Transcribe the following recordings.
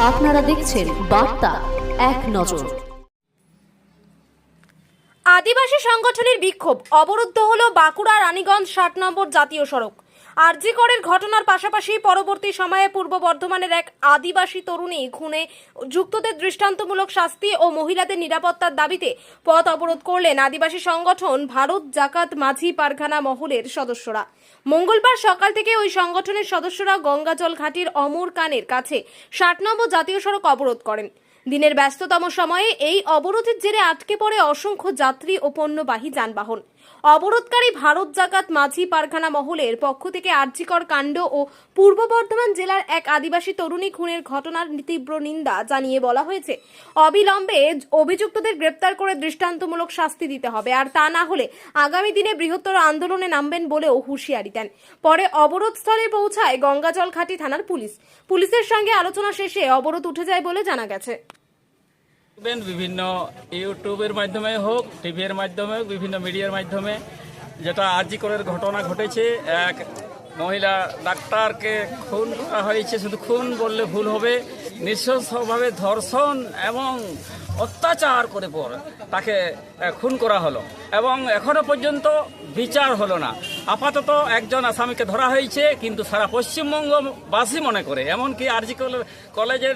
আপনারা দেখছেন বার্তা এক নজর। আদিবাসী সংগঠনের বিক্ষোভ, অবরুদ্ধ হলো বাঁকুড়া রানীগঞ্জ 60 নম্বর জাতীয় সড়ক। আরজি করের ঘটনার পাশাপাশি পরবর্তী সময়ে পূর্ব বর্ধমানের এক আদিবাসী তরুণী খুনে যুক্তদের দৃষ্টান্তমূলক শাস্তি ও মহিলাদের নিরাপত্তার দাবিতে পথ অবরোধ করলেন আদিবাসী সংগঠন ভারত জাকাত মাঝি পারগানা মহলের সদস্যরা। মঙ্গলবার সকাল থেকে ওই সংগঠনের সদস্যরা গঙ্গাজল ঘাটির অমর কানের কাছে 60 নম্বর জাতীয় সড়ক অবরোধ করেন। দিনের ব্যস্ততম সময়ে এই অবরোধের জেরে আটকে পড়ে অসংখ্য যাত্রী ও পণ্যবাহী যানবাহন। অবরোধকারী ভারত জাকাত মাঝি পারগানা মহলের পক্ষ থেকে আরজিকর কাণ্ড ও পূর্ব বর্ধমান জেলার এক আদিবাসী তরুণী খুনের ঘটনার তীব্র নিন্দা জানিয়ে বলা হয়েছে, অবিলম্বে অভিযুক্তদের গ্রেপ্তার করে দৃষ্টান্তমূলক শাস্তি দিতে হবে, আর তা না হলে আগামী দিনে বৃহত্তর আন্দোলনে নামবেন বলেও হুঁশিয়ারি দেন। পরে অবরোধস্থলে পৌঁছায় গঙ্গাজল ঘাটি থানার পুলিশের সঙ্গে আলোচনা শেষে অবরোধ উঠে যায় বলে জানা গেছে। বিভিন্ন ইউটিউবের মাধ্যমে হোক, টিভির মাধ্যমে, বিভিন্ন মিডিয়ার মাধ্যমে যেটা আরজি করের ঘটনা ঘটেছে, এক মহিলা ডাক্তারকে খুন করা হয়েছে। শুধু খুন বললে ভুল হবে, নৃশংসভাবে ধর্ষণ এবং অত্যাচার করে পর তাকে খুন করা হলো এবং এখনো পর্যন্ত বিচার হলো না। আপাতত একজন আসামিকে ধরা হয়েছে, কিন্তু সারা পশ্চিমবঙ্গবাসী মনে করে, এমনকি আরজি কলেজের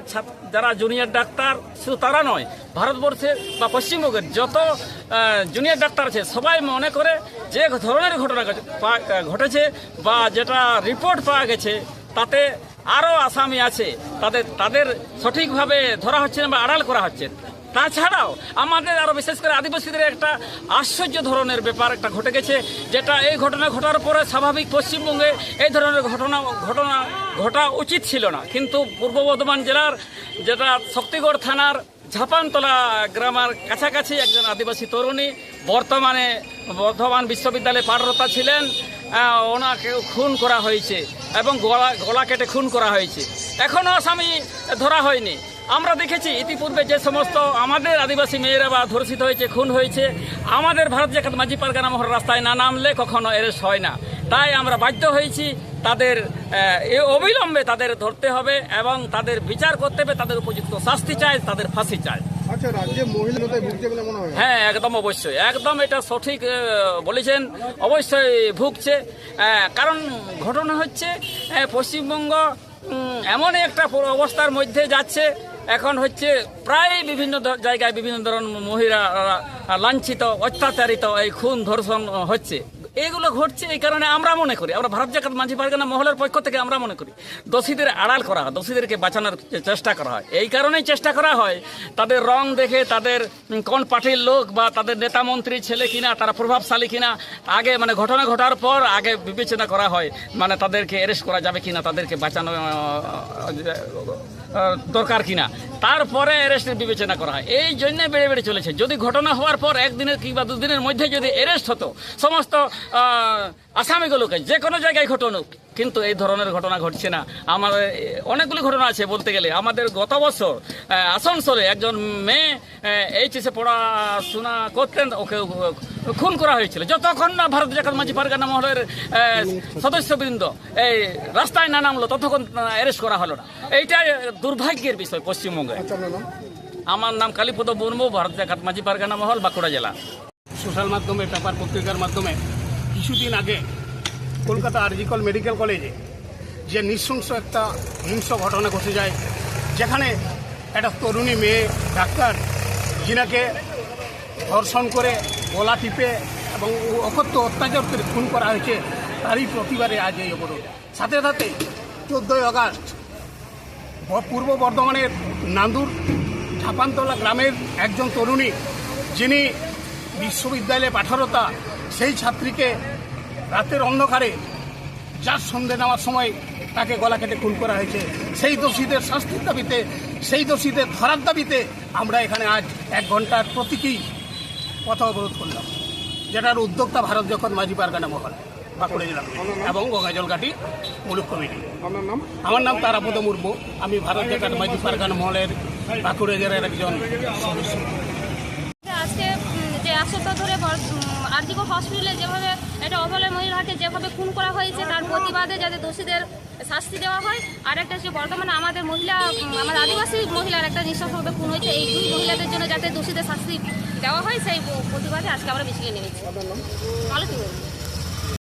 যারা জুনিয়র ডাক্তার, শুধু তারা নয়, ভারতবর্ষের বা পশ্চিমবঙ্গের যত জুনিয়র ডাক্তার আছে সবাই মনে করে যে ধরনের ঘটনা ঘটেছে বা যেটা রিপোর্ট পাওয়া গেছে তাতে আরও আসামি আছে, তাদের সঠিকভাবে ধরা হচ্ছে না বা আড়াল করা হচ্ছে। তাছাড়াও আমাদের আরও বিশেষ করে আদিবাসীদের একটা আশ্চর্য ধরনের ব্যাপার একটা ঘটে গেছে, যেটা এই ঘটনা ঘটার পরে স্বাভাবিক পশ্চিমবঙ্গে এই ধরনের ঘটনা ঘটা উচিত ছিল না, কিন্তু পূর্ব বর্ধমান জেলার যেটা শক্তিগড় থানার ঝাপানতলা গ্রামের কাছাকাছি একজন আদিবাসী তরুণী বর্তমানে বর্ধমান বিশ্ববিদ্যালয়ে পাঠরতা ছিলেন, ওনাকে খুন করা হয়েছে এবং গলা কেটে খুন করা হয়েছে। এখনও আসামি ধরা হয়নি। আমরা দেখেছি ইতিপূর্বে যে সমস্ত আমাদের আদিবাসী মেয়েরা বা ধর্ষিত হয়েছে, খুন হয়েছে, আমাদের ভারত জাকাত মাঝি পারগানা মহল রাস্তায় না নামলে কখনো অ্যারেস্ট হয় না। তাই আমরা বাধ্য হয়েছি তাদের অবিলম্বে তাদের ধরতে হবে এবং তাদের বিচার করতে হবে, তাদের উপযুক্ত শাস্তি চাই, তাদের ফাঁসি চাই। আচ্ছা, রাজ্যে মহিলাদের ভুগছে বলে মনে হয়? হ্যাঁ, একদম অবশ্যই, একদম এটা সঠিক বলেছেন, অবশ্যই ভুগছে। কারণ ঘটনা হচ্ছে পশ্চিমবঙ্গ এমন একটা অবস্থার মধ্যে যাচ্ছে, এখন হচ্ছে প্রায় বিভিন্ন জায়গায় বিভিন্ন ধরনের মহিলা লাঞ্ছিত, অত্যাচারিত, এই খুন ধর্ষণ হচ্ছে। এগুলো ঘটছে এই কারণে আমরা মনে করি, আমরা ভারত জাকাত মাঝি পারগানা মহলের পক্ষ থেকে আমরা মনে করি দোষীদের আড়াল করা হয়, দোষীদেরকে বাঁচানোর চেষ্টা করা হয়। এই কারণেই চেষ্টা করা হয়, তাদের রং দেখে, তাদের কোন পার্টির লোক বা তাদের নেতা মন্ত্রীর ছেলে কিনা, তারা প্রভাবশালী কিনা, আগে মানে ঘটনা ঘটার পর আগে বিবেচনা করা হয়, মানে তাদেরকে অ্যারেস্ট করা যাবে কিনা, তাদেরকে বাঁচানো দরকার কিনা, তারপরে অ্যারেস্টের বিবেচনা করা হয়। এই জন্য বেড়ে বেড়ে চলেছে। যদি ঘটনা হওয়ার পর একদিনের কিংবা দুদিনের মধ্যে যদি অ্যারেস্ট হতো সমস্ত আসামিগুলোকে, যে কোনো জায়গায় ঘটনুক, কিন্তু এই ধরনের ঘটনা ঘটছে না। আমাদের অনেকগুলি ঘটনা আছে বলতে গেলে। আমাদের গত বছর আসানসোলে একজন মেয়ে এইচএসে পড়াশোনা করতেন, ওকে খুন করা হয়েছিল, যতক্ষণ না ভারত জাকাত মাঝি পারগানা মহলের সদস্যবৃন্দ এই রাস্তায় না নামলো ততক্ষণ অ্যারেস্ট করা হলো না। এইটাই দুর্ভাগ্যের বিষয় পশ্চিমবঙ্গে। আমার নাম কালীপদ মুর্মু, ভারত জাকাত মাঝি পারগানা মহল, বাঁকুড়া জেলা। সোশ্যাল মাধ্যমে, পেপার পত্রিকার মাধ্যমে কিছুদিন আগে কলকাতা আরজিকর মেডিকেল কলেজে যে নৃশংস একটা হিংস্র ঘটনা ঘটে যায়, যেখানে একটা তরুণী মেয়ে ডাক্তার যিনাকে ধর্ষণ করে, গলা টিপে এবং অকথ্য অত্যাচার করে খুন করা হয়েছে, তারই প্রতিবাদে আজ এই অবরোধ। সাথে সাথে 14ই আগস্ট পূর্ব বর্ধমানের নান্দুর ঝাপানতলা গ্রামের একজন তরুণী, যিনি বিশ্ববিদ্যালয়ে পাঠরতা, সেই ছাত্রীকে রাতের অন্ধকারে যার সন্ধে নেওয়ার সময় তাকে গলা কেটে খুন করা হয়েছে। সেই দোষীদের শাস্তির দাবিতে, সেই দোষীদের ধরার দাবিতে আমরা এখানে আজ 1 ঘন্টার প্রতীকী পথ অবরোধ করলাম, যেটার উদ্যোক্তা ভারত জাকাত মাঝি পারগানা মহল, বাঁকুড়া জেলা এবং গঙ্গাজল ঘাটি মুলুক কমিটি। আমার নাম তারাপদ মুর্মু, আমি ভারত জাকাত মাঝি পারগানা মহলের বাঁকুড়া জেলার একজন সদস্য। আজকে যে এক সপ্তাহ ধরে আরজিকর হসপিটালে যেভাবে একটা অবলা মহিলাকে যেভাবে খুন করা হয়েছে তার প্রতিবাদে যাতে দোষীদের শাস্তি দেওয়া হয়। আর একটা হচ্ছে বর্তমানে আমাদের আদিবাসী মহিলার একটা নৃশংসভাবে খুন হয়েছে, এই দুই মহিলাদের জন্য যাতে দোষীদের শাস্তি দেওয়া হয় সেই প্রতিবাদে আজকে আমরা মিছিলে নেমেছি। মালতী বলবো।